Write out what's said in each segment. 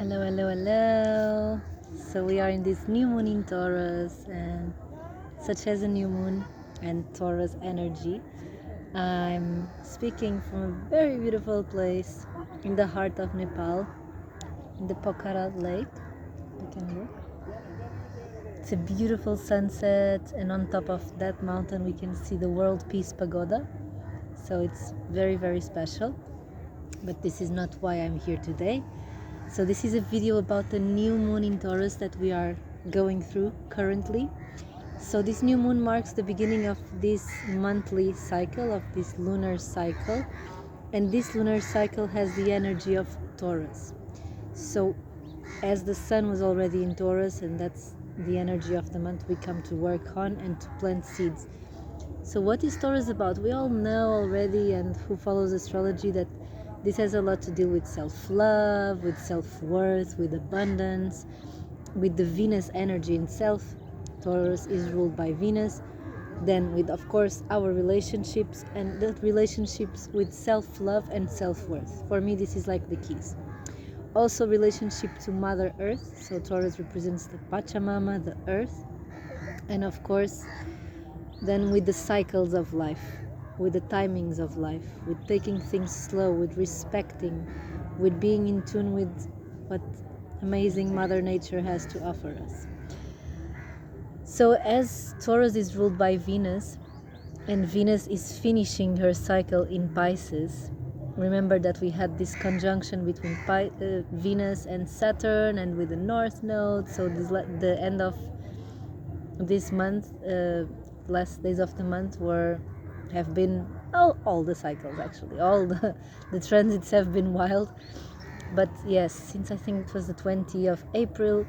Hello, hello, hello. So we are in this new moon in Taurus, and such as a new moon and Taurus energy, I'm speaking from a very beautiful place in the heart of Nepal, in the Pokhara Lake. You can look. It's a beautiful sunset, and on top of that mountain, we can see the World Peace Pagoda. So it's very, very special. But this is not why I'm here today. So this is a video about the new moon in Taurus that we are going through currently. So this new moon marks the beginning of this monthly cycle, of this lunar cycle. And this lunar cycle has the energy of Taurus. So as the sun was already in Taurus, and that's the energy of the month we come to work on and to plant seeds. So what is Taurus about? We all know already, and who follows astrology, that this has a lot to do with self-love, with self-worth, with abundance, with the Venus energy in self. Taurus is ruled by Venus. Then with, of course, our relationships, and the relationships with self-love and self-worth. For me, this is like the keys. Also relationship to Mother Earth. So Taurus represents the Pachamama, the Earth. And of course, then with the cycles of life, with the timings of life, with taking things slow, with respecting, with being in tune with what amazing Mother Nature has to offer us. So as Taurus is ruled by Venus, and Venus is finishing her cycle in Pisces, remember that we had this conjunction between Venus and Saturn, and with the North Node. So this, the end of this month, last days of the month have been all the cycles, actually all the transits have been wild. But yes, since I think it was the 20th of April,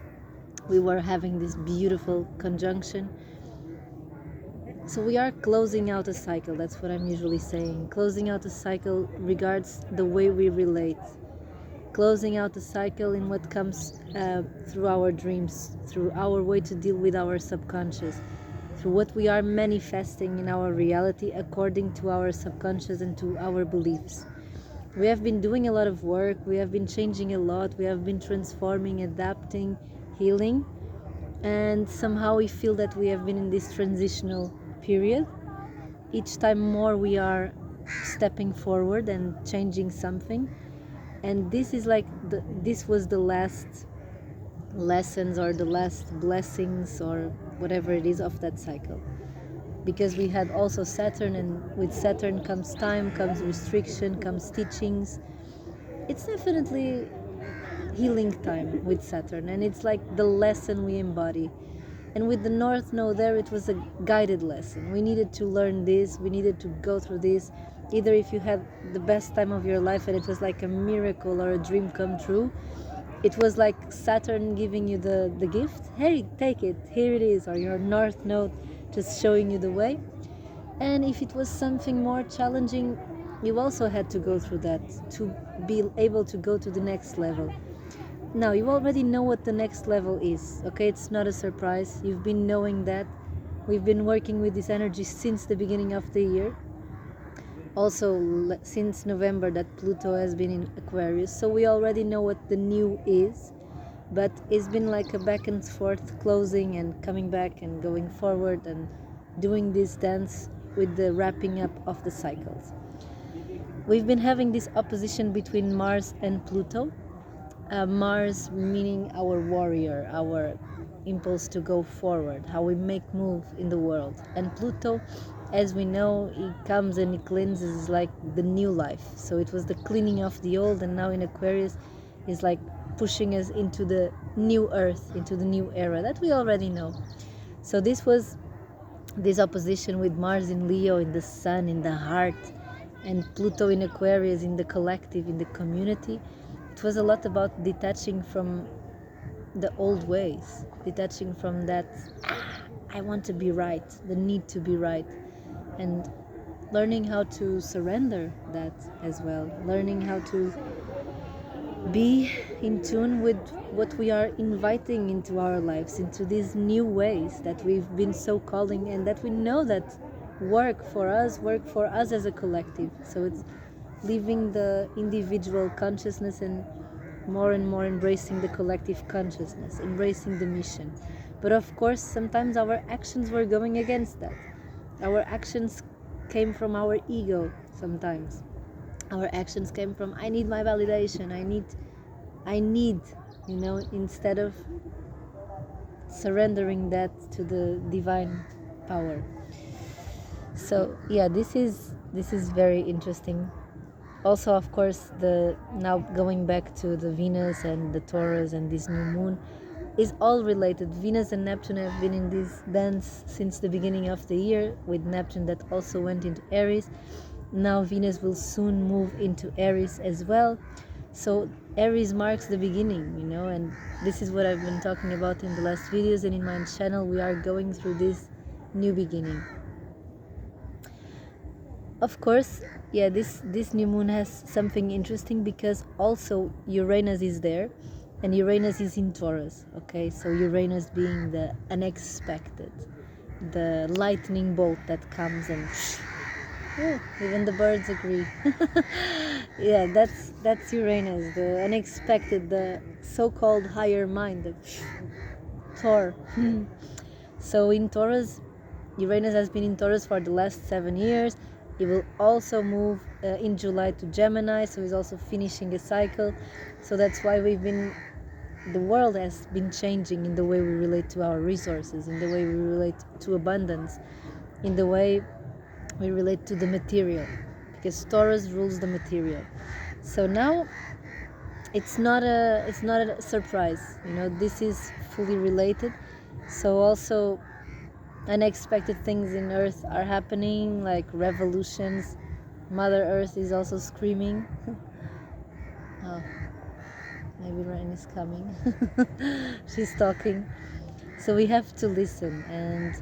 we were having this beautiful conjunction. So we are closing out a cycle. That's what I'm usually saying. Closing out a cycle regards the way we relate. Closing out a cycle in what comes through our dreams, through our way to deal with our subconscious, through what we are manifesting in our reality according to our subconscious and to our beliefs. We have been doing a lot of work, we have been changing a lot, we have been transforming, adapting, healing, and somehow we feel that we have been in this transitional period. Each time more we are stepping forward and changing something, and this is like this was the last lessons or the last blessings or whatever it is of that cycle, because we had also Saturn, and with Saturn comes time, comes restriction, comes teachings. It's definitely healing time with Saturn, and it's like the lesson we embody. And with the North Node there, it was a guided lesson. We needed to learn this, we needed to go through this. Either if you had the best time of your life and it was like a miracle or a dream come true, it was like Saturn giving you the gift. Hey, take it, here it is. Or your North Node just showing you the way. And if it was something more challenging, you also had to go through that to be able to go to the next level. Now, you already know what the next level is, okay? It's not a surprise. You've been knowing that. We've been working with this energy since the beginning of the year. Also, since November, that Pluto has been in Aquarius. So we already know what the new is. But it's been like a back and forth, closing and coming back and going forward and doing this dance with the wrapping up of the cycles. We've been having this opposition between Mars and Pluto. Mars meaning our warrior, our impulse to go forward, how we make move in the world. And Pluto, as we know, it comes and it cleanses, like the new life. So it was the cleaning of the old, and now in Aquarius is like pushing us into the new earth, into the new era that we already know. So this was this opposition with Mars in Leo, in the sun, in the heart, and Pluto in Aquarius, in the collective, in the community. It was a lot about detaching from the old ways, detaching from that I want to be right, the need to be right, and learning how to surrender that as well, learning how to be in tune with what we are inviting into our lives, into these new ways that we've been so calling, and that we know that work for us as a collective. So it's leaving the individual consciousness and more and more embracing the collective consciousness, embracing the mission. But of course, sometimes our actions were going against that. Our actions came from our ego sometimes. Our actions came from, I need my validation, I need, instead of surrendering that to the divine power. So yeah, this is very interesting. Also, of course, the now going back to the Venus and the Taurus and this new moon is all related. Venus and Neptune have been in this dance since the beginning of the year, with Neptune that also went into Aries. Now Venus will soon move into Aries as well. So Aries marks the beginning, and this is what I've been talking about in the last videos and in my channel. We are going through this new beginning. Of course, yeah, this new moon has something interesting because also Uranus is there, and Uranus is in Taurus. Okay, so Uranus being the unexpected, the lightning bolt that comes and even the birds agree. Yeah, that's Uranus, the unexpected, the so-called higher mind, the Thor. So in Taurus, Uranus has been in Taurus for the last 7 years. It will also move in July to Gemini, so it's also finishing a cycle. So that's why the world has been changing in the way we relate to our resources, in the way we relate to abundance, in the way we relate to the material, because Taurus rules the material. So now it's not a surprise, this is fully related. So also unexpected things in Earth are happening, like revolutions. Mother Earth is also screaming. Oh, maybe rain is coming. She's talking. So we have to listen and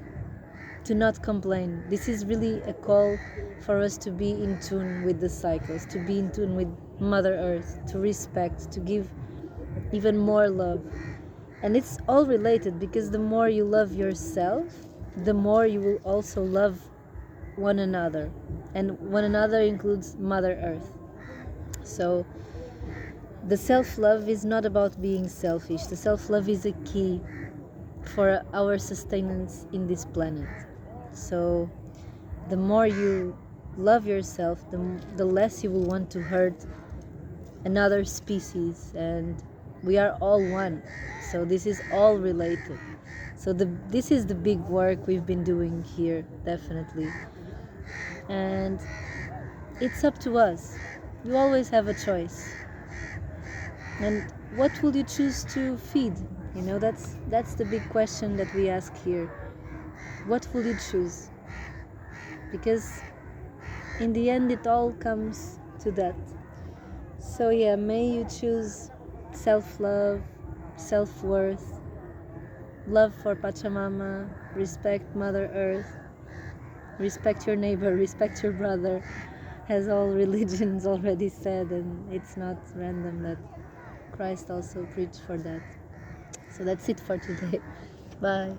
to not complain. This is really a call for us to be in tune with the cycles, to be in tune with Mother Earth, to respect, to give even more love. And it's all related, because the more you love yourself, the more you will also love one another. And one another includes Mother Earth. So the self-love is not about being selfish. The self-love is a key for our sustenance in this planet. So the more you love yourself, the less you will want to hurt another species, and we are all one. So this is all related. So this is the big work we've been doing here, definitely. And it's up to us. You always have a choice. And what will you choose to feed? That's the big question that we ask here. What will you choose? Because in the end it all comes to that. So yeah, may you choose self-love, self-worth, love for Pachamama, respect Mother Earth, respect your neighbor, respect your brother, as all religions already said, and it's not random that Christ also preached for that. So that's it for today. Bye.